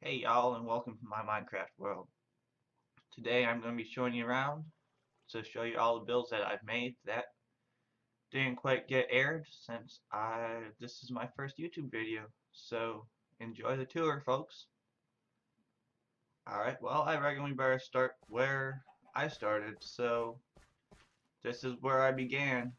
Hey y'all, and welcome to my Minecraft world. Today I'm going to be showing you around to show you all the builds that I've made that didn't quite get aired since this is my first YouTube video. So enjoy the tour, folks. Alright, well I reckon we better start where I started. So this is where I began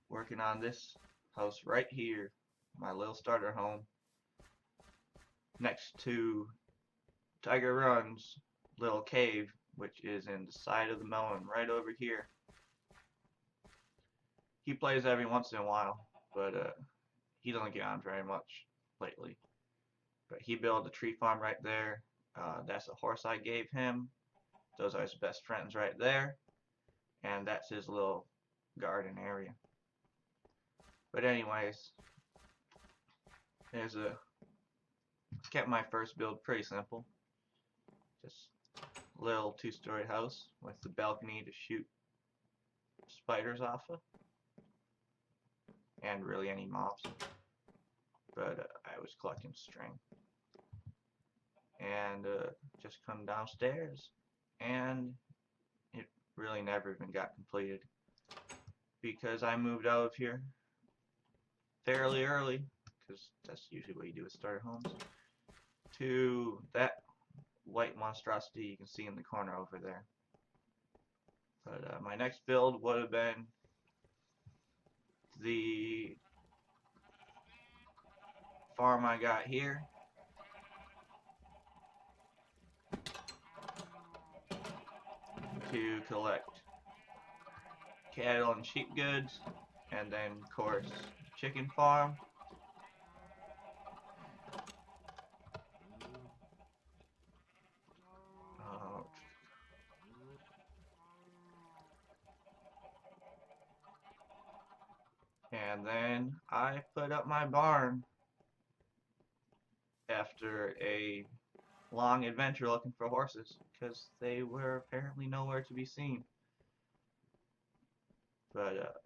working on this house right here, my little starter home, next to Tiger Run's little cave, which is in the side of the mountain right over here. He plays every once in a while, but he doesn't get on very much lately. But he built a tree farm right there. That's a horse I gave him. Those are his best friends right there. And that's his little garden area. But anyways, there's a kept my first build pretty simple. Just a little two-story house with the balcony to shoot spiders off of. And really any mobs. But I was collecting string. And just come downstairs, and it really never even got completed because I moved out of here fairly early, because that's usually what you do with starter homes, to that white monstrosity you can see in the corner over there. But my next build would have been the farm I got here. To collect cattle and sheep goods, and then of course chicken farm. And then I put up my barn after a long adventure looking for horses, because they were apparently nowhere to be seen. But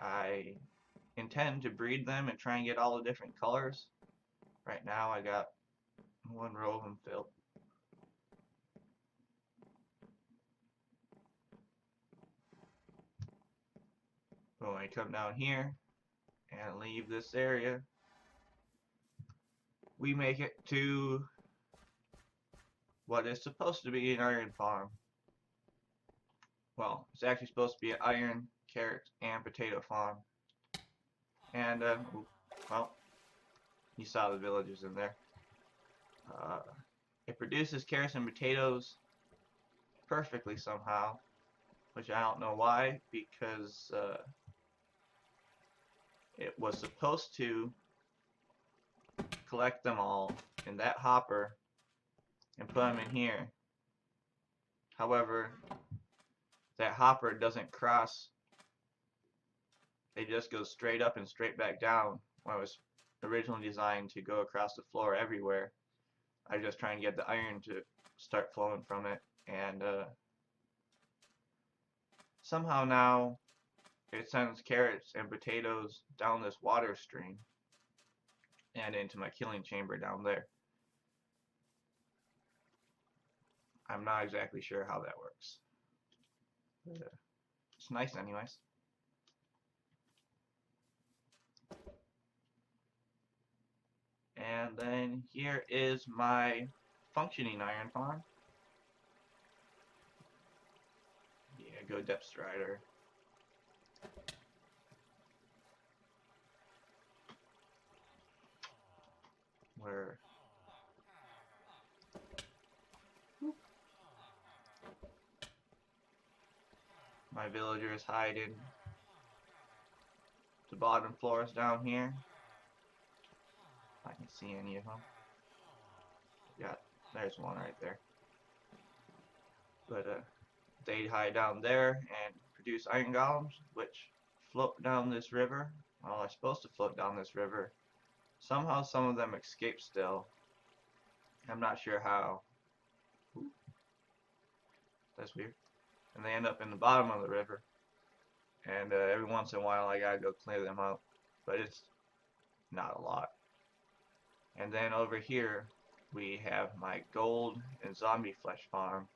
I intend to breed them and try and get all the different colors. Right now I got one row of them filled. But when I come down here and leave this area, we make it to what is supposed to be an iron farm. Well, it's actually supposed to be an iron, carrot, and potato farm. And, well, you saw the villagers in there. It produces carrots and potatoes perfectly somehow, which I don't know why, because it was supposed to collect them all in that hopper and put them in here. However, that hopper doesn't cross. It just goes straight up and straight back down when it was originally designed to go across the floor everywhere. I just try and get the iron to start flowing from it, and somehow now it sends carrots and potatoes down this water stream and into my killing chamber down there. I'm not exactly sure how that works. But, it's nice anyways. And then here is my functioning iron farm. Yeah, go Depth Strider. Where my villagers hide in the bottom floors down here. If I can see any of them. Yeah, there's one right there. But they hide down there and produce iron golems, which float down this river. Well, they're supposed to float down this river. Somehow some of them escape still. I'm not sure how. Ooh. That's weird. And they end up in the bottom of the river. And every once in a while I gotta go clear them out. But it's not a lot. And then over here we have my gold and zombie flesh farm,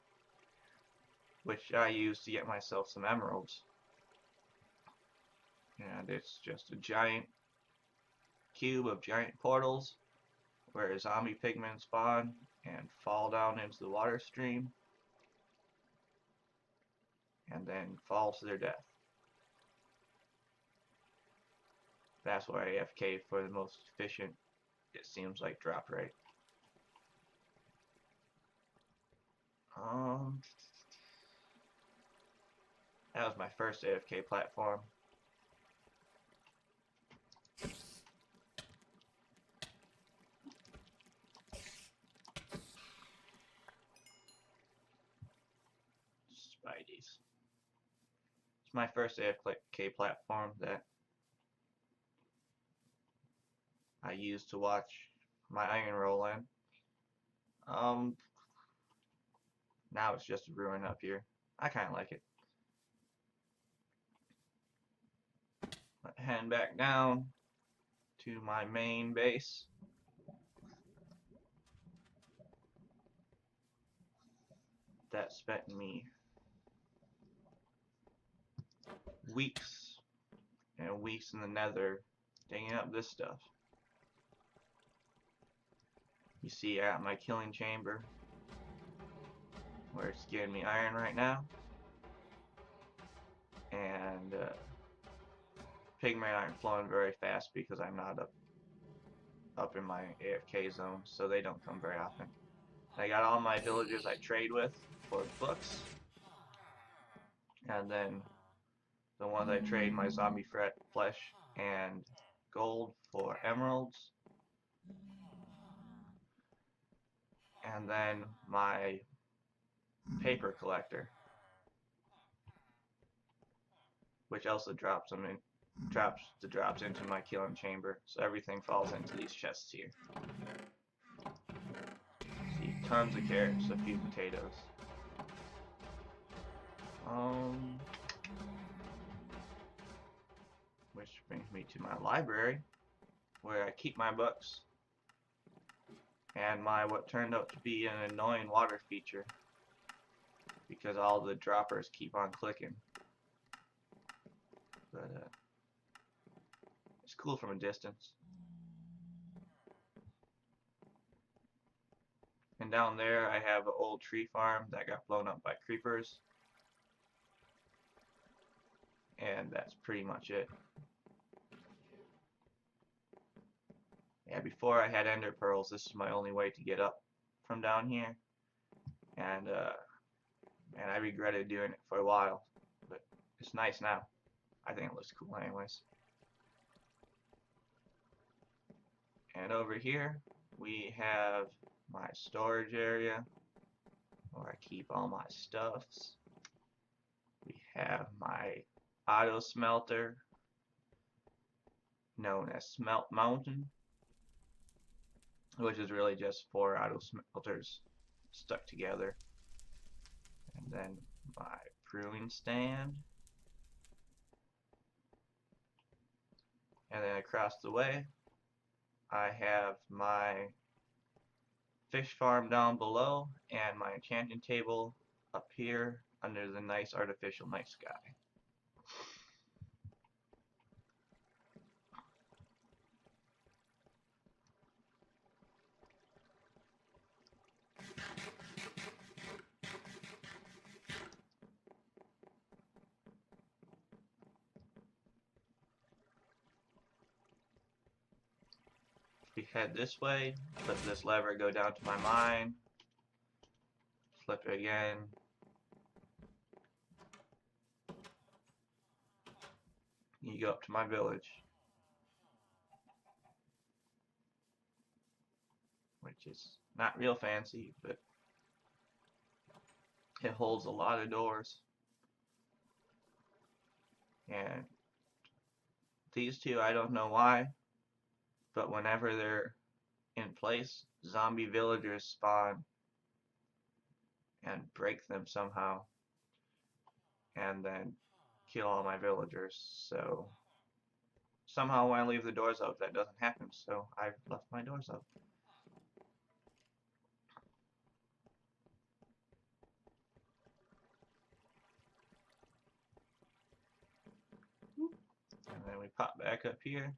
which I use to get myself some emeralds. And it's just a giant cube of giant portals where zombie pigmen spawn and fall down into the water stream and then fall to their death. That's where I AFK for the most efficient, it seems like, drop rate. That was my first AFK platform. Spideys. It's my first AFK platform that I used to watch my iron roll in. Now it's just a ruin up here. I kind of like it. But heading back down to my main base. That spent me weeks and weeks in the nether digging up this stuff. You see at my killing chamber where it's getting me iron right now, and pigmen aren't flowing very fast because I'm not up in my AFK zone, so they don't come very often. I got all my villagers I trade with for books, and then the ones I trade my zombie flesh and gold for emeralds, and then my paper collector, which also drops them in, drops the drops into my killing chamber, so everything falls into these chests here. See, tons of carrots, a few potatoes. Which brings me to my library, where I keep my books and my what turned out to be an annoying water feature because all the droppers keep on clicking. But it's cool from a distance. And down there I have an old tree farm that got blown up by creepers. And that's pretty much it. Yeah, before I had ender pearls, this is my only way to get up from down here. And I regretted doing it for a while. But it's nice now. I think it looks cool anyways. And over here we have my storage area where I keep all my stuffs. We have my auto smelter known as Smelt Mountain, which is really just 4 auto smelters stuck together. And then my brewing stand. And then across the way I have my fish farm down below and my enchanting table up here under the nice artificial night sky. We head this way, flip this lever, go down to my mine, flip it again, you go up to my village, which is not real fancy, but it holds a lot of doors. And these two, I don't know why, but whenever they're in place, zombie villagers spawn and break them somehow and then kill all my villagers. So somehow when I leave the doors up, that doesn't happen, so I've left my doors up. And then we pop back up here.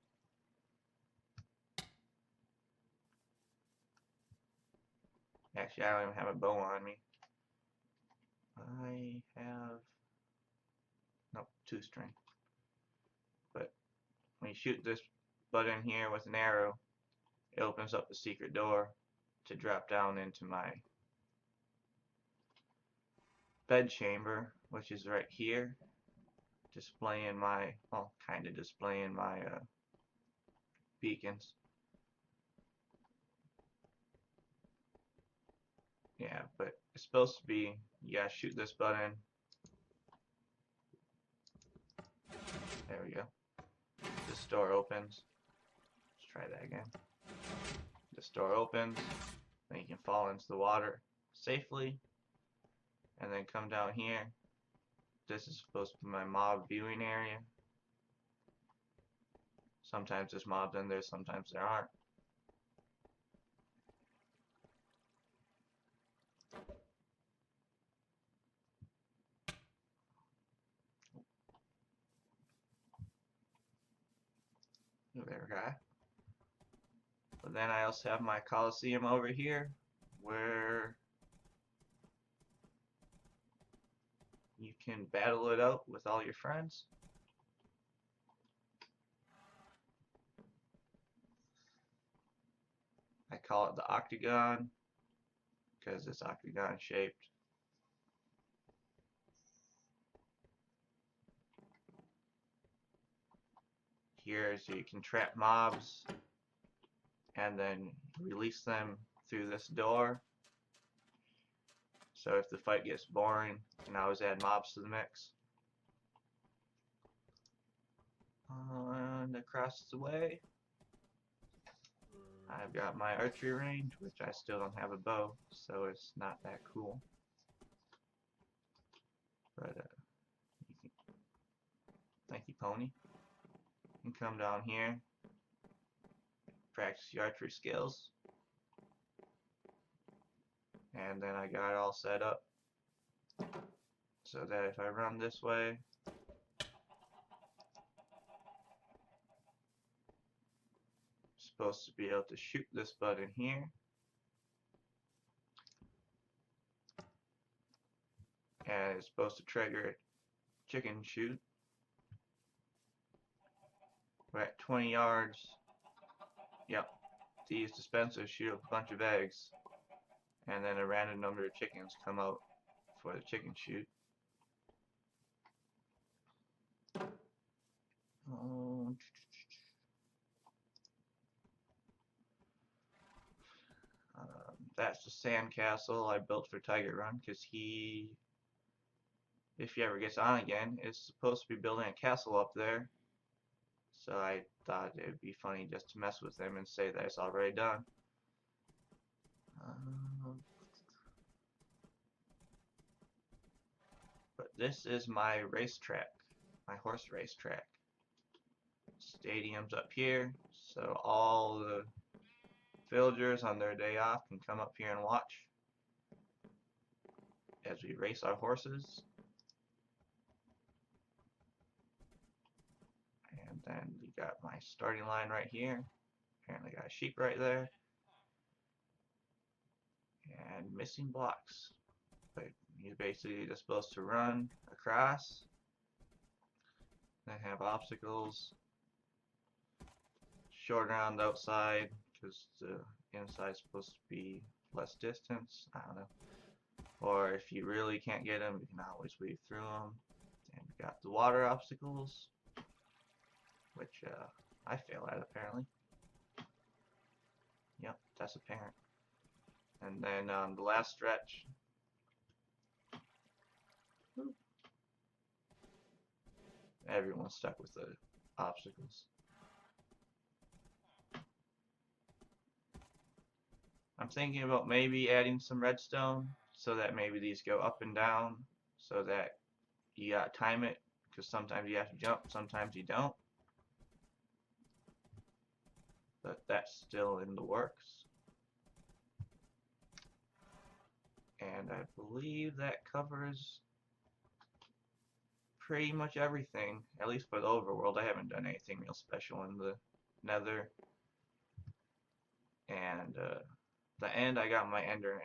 Actually, I don't even have a bow on me. I have, nope, 2-string. But when you shoot this button here with an arrow, it opens up the secret door to drop down into my bed chamber, which is right here, displaying my, well, kind of displaying my beacons. Yeah, but it's supposed to be, you gotta shoot this button. There we go. This door opens. Let's try that again. This door opens, then you can fall into the water safely, and then come down here. This is supposed to be my mob viewing area. Sometimes there's mobs in there, sometimes there aren't. There we go. But then I also have my Coliseum over here, where you can battle it out with all your friends. I call it the Octagon because it's octagon shaped. Here, so you can trap mobs and then release them through this door. So if the fight gets boring, you can always add mobs to the mix. And across the way, I've got my archery range, which I still don't have a bow, so it's not that cool. But thank you, Pony. You can come down here, practice your archery skills, and then I got it all set up so that if I run this way, I'm supposed to be able to shoot this button here, and it's supposed to trigger chicken shoot. We're at 20 yards. Yep. These dispensers shoot a bunch of eggs, and then a random number of chickens come out for the chicken shoot. That's the sand castle I built for Tiger Run, because he, if he ever gets on again, is supposed to be building a castle up there. So I thought it would be funny just to mess with him and say that it's already done. But this is my racetrack, my horse racetrack. Stadium's up here, so all the villagers on their day off can come up here and watch as we race our horses. And then we got my starting line right here. Apparently got a sheep right there. And missing blocks. But you're basically just supposed to run across, then have obstacles, shorter on the outside because the inside is supposed to be less distance. I don't know. Or if you really can't get them, you can always weave through them. And we got the water obstacles, which I fail at apparently. Yep, that's apparent. And then on the last stretch, everyone's stuck with the obstacles. I'm thinking about maybe adding some redstone so that maybe these go up and down so that you gotta time it, because sometimes you have to jump, sometimes you don't. But that's still in the works. And I believe that covers pretty much everything, at least for the overworld. I haven't done anything real special in the nether. And the end, I got my ender.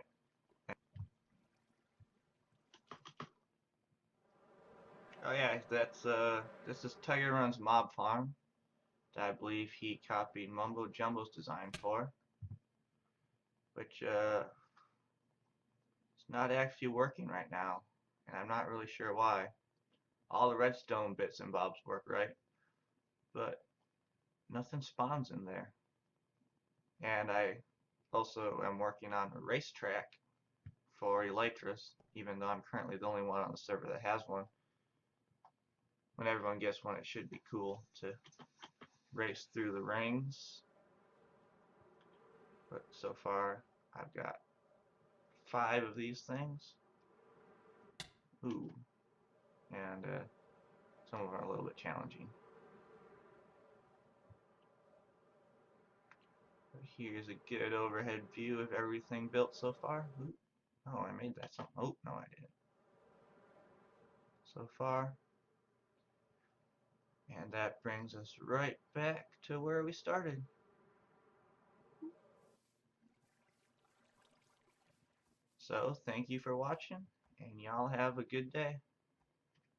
Oh yeah, this is Tiger Run's mob farm that I believe he copied Mumbo Jumbo's design for, which it's not actually working right now, and I'm not really sure why. All the redstone bits and bobs work right, but nothing spawns in there. And I also am working on a racetrack for Elytris, even though I'm currently the only one on the server that has one. When everyone gets one, it should be cool to race through the rings. But so far, I've got 5 of these things. Ooh. And some of them are a little bit challenging. But here's a good overhead view of everything built so far. Ooh. Oh, I made that something. Oh, no, I didn't. So far. And that brings us right back to where we started. So, thank you for watching, and y'all have a good day.